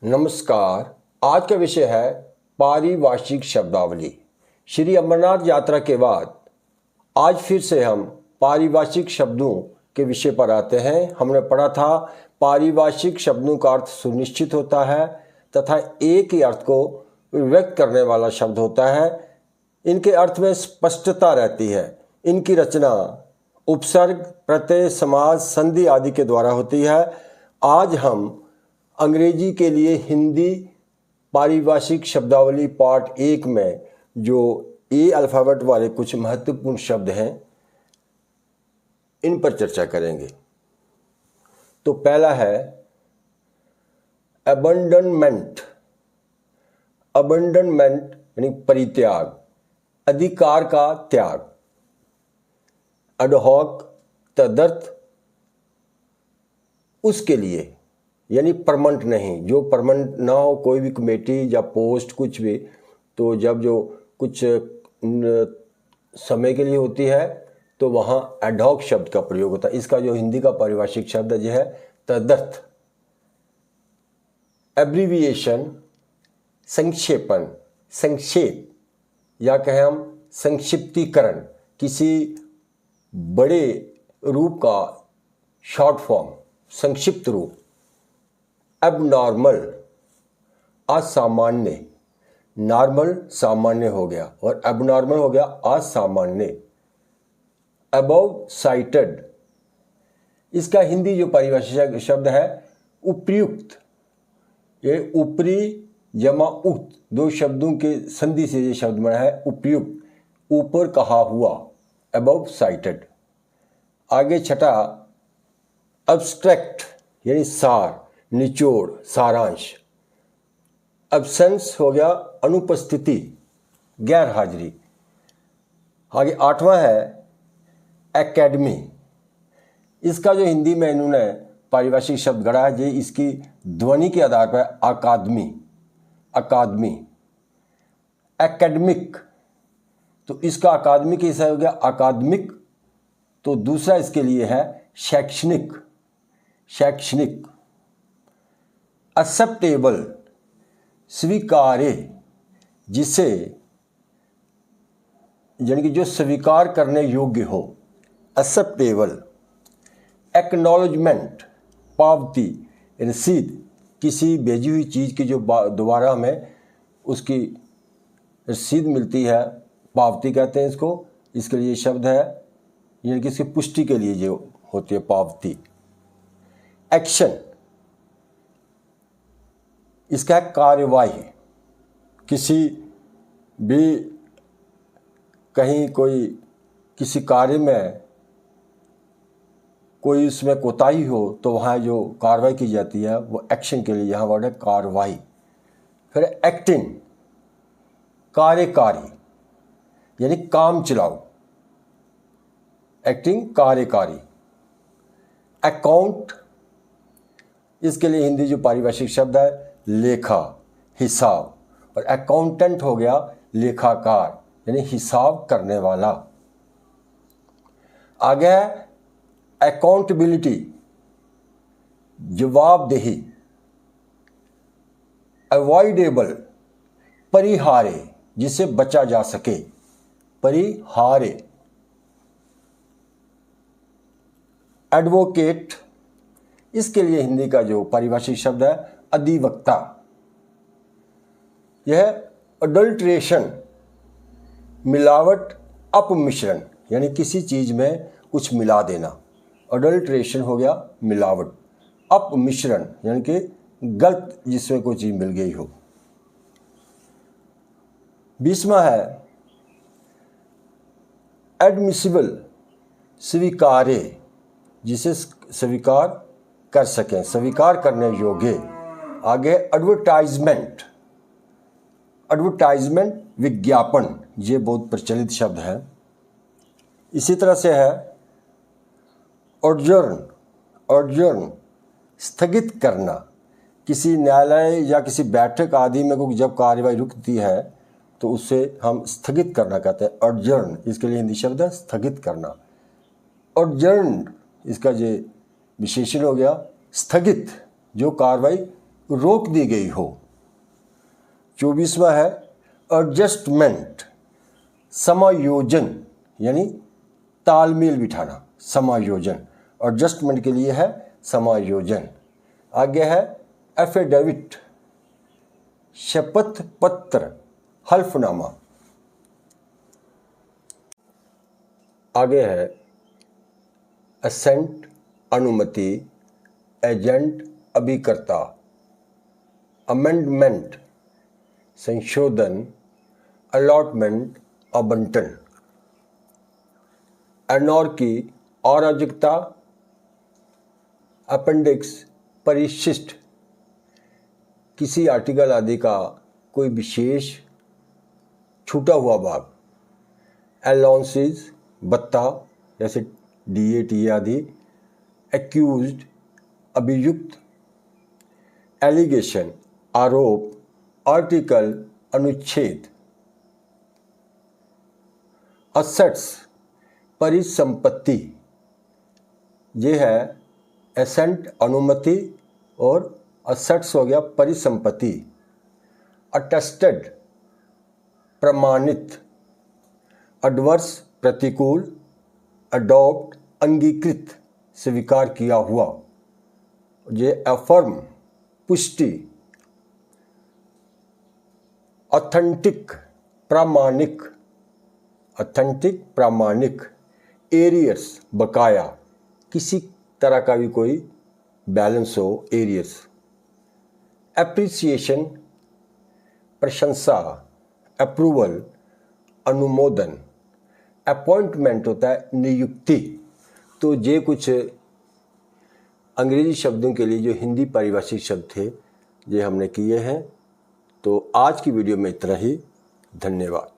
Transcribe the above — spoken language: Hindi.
नमस्कार। आज का विषय है पारिभाषिक शब्दावली। श्री अमरनाथ यात्रा के बाद आज फिर से हम पारिभाषिक शब्दों के विषय पर आते हैं। हमने पढ़ा था पारिभाषिक शब्दों का अर्थ सुनिश्चित होता है तथा एक ही अर्थ को व्यक्त करने वाला शब्द होता है। इनके अर्थ में स्पष्टता रहती है। इनकी रचना उपसर्ग, प्रत्यय, समास, संधि आदि के द्वारा होती है। आज हम अंग्रेजी के लिए हिंदी पारिभाषिक शब्दावली पार्ट 1 में जो ए अल्फ़ाबेट वाले कुछ महत्वपूर्ण शब्द हैं इन पर चर्चा करेंगे। तो पहला है अबंडनमेंट। अबंडनमेंट यानी परित्याग, अधिकार का त्याग। एडहॉक तदर्थ, उसके लिए यानी परमानेंट नहीं, जो परमानेंट ना हो, कोई भी कमेटी या पोस्ट कुछ भी, तो जब जो कुछ समय के लिए होती है तो वहाँ एडहॉक शब्द का प्रयोग होता है। इसका जो हिंदी का पारिभाषिक शब्द जो है तदर्थ। एब्रीविएशन, संक्षेपण, संक्षेप या कहें हम संक्षिप्तीकरण, किसी बड़े रूप का शॉर्ट फॉर्म, संक्षिप्त रूप। एबनॉर्मल, असामान्य। नॉर्मल सामान्य हो गया और एबनॉर्मल हो गया असामान्य। अबव साइटेड, इसका हिंदी जो पारिभाषिक शब्द है उपयुक्त। ये ऊपरी जमा उक्त, दो शब्दों के संधि से ये शब्द बना है उपयुक्त, ऊपर कहा हुआ, अबव साइटेड। आगे छठा अब्स्ट्रैक्ट यानी सार, निचोड़, सारांश। एब्सेंस हो गया अनुपस्थिति, गैर हाजिरी। आगे आठवां है एकेडमी। इसका जो हिंदी में इन्होंने पारिभाषिक शब्द गढ़ा है, ये इसकी ध्वनि के आधार पर अकादमी, अकादमी। एकेडमिक, तो इसका अकादमिक हिस्सा हो गया अकादमिक, तो दूसरा इसके लिए है शैक्षणिक, शैक्षणिक। एक्सेप्टेबल, स्वीकार्य, जिसे यानी कि जो स्वीकार करने योग्य हो, एक्सेप्टेबल। एक्नॉलेजमेंट, पावती, रसीद, किसी भेजी हुई चीज़ की जो दोबारा हमें उसकी रसीद मिलती है, पावती कहते हैं इसको। इसके लिए शब्द है यानी कि इसकी पुष्टि के लिए जो होती है पावती। एक्शन, इसका है कार्यवाही। किसी भी कहीं कोई किसी कार्य में कोई उसमें कोताही हो तो वहाँ जो कार्रवाई की जाती है वो एक्शन के लिए यहाँ वर्ड है कार्रवाई। फिर एक्टिंग, कार्यकारी यानी काम चलाओ, एक्टिंग कार्यकारी। अकाउंट, इसके लिए हिंदी जो पारिभाषिक शब्द है लेखा, हिसाब, और अकाउंटेंट हो गया लेखाकार यानी हिसाब करने वाला। आगे है अकाउंटेबिलिटी, जवाबदेही। अवॉइडेबल, परिहार्य, जिसे बचा जा सके, परिहार्य। एडवोकेट, इसके लिए हिंदी का जो पारिभाषिक शब्द है अधिवक्ता। यह अडल्ट्रेशन, मिलावट, अपमिश्रण यानी किसी चीज़ में कुछ मिला देना, अडल्ट्रेशन हो गया मिलावट। अपमिश्रण यानी कि गलत जिसमें कोई चीज़ मिल गई हो। 20वां है एडमिसिबल, स्वीकार्य, जिसे स्वीकार कर सकें, स्वीकार करने योग्य। आगे एडवर्टाइजमेंट, एडवर्टाइजमेंट विज्ञापन, ये बहुत प्रचलित शब्द है। इसी तरह से है ऑडजर्न, ऑडजर्न स्थगित करना। किसी न्यायालय या किसी बैठक आदि में कोई जब कार्यवाही रुकती है तो उसे हम स्थगित करना कहते हैं, ऑडजर्न। इसके लिए हिंदी शब्द है स्थगित करना। ऑडजर्न, इसका ये विशेषण हो गया स्थगित, जो कार्रवाई रोक दी गई हो। 24वां है एडजस्टमेंट, समायोजन यानी तालमेल बिठाना, समायोजन। एडजस्टमेंट के लिए है समायोजन। आगे है एफिडेविट, शपथ पत्र, हल्फनामा। आगे है असेंट, अनुमति, एजेंट, अभिकर्ता, अमेंडमेंट, संशोधन, अलॉटमेंट, आवंटन। एनॉर्की, अराजकता, अपेंडिक्स, परिशिष्ट, किसी आर्टिकल आदि का कोई विशेष छूटा हुआ भाग। अलाउंसेस, भत्ता जैसे DA आदि। एक्यूज्ड, अभियुक्त। एलिगेशन, आरोप। आर्टिकल, अनुच्छेद। असेट्स, परिसंपत्ति, ये है एसेंट अनुमति और असेट्स हो गया परिसंपत्ति। अटेस्टेड, प्रमाणित। एडवर्स, प्रतिकूल। अडॉप्ट, अंगीकृत, स्वीकार किया हुआ। ये अफर्म, पुष्टि। ऑथेंटिक, प्रामाणिक, ऑथेंटिक, प्रामाणिक। एरियर्स, बकाया, किसी तरह का भी कोई बैलेंस हो, एरियर्स। एप्रिसिएशन, प्रशंसा। अप्रूवल, अनुमोदन। अपॉइंटमेंट होता है नियुक्ति। तो ये कुछ अंग्रेजी शब्दों के लिए जो हिंदी पारिभाषिक शब्द थे ये हमने किए हैं। तो आज की वीडियो में इतना ही। धन्यवाद।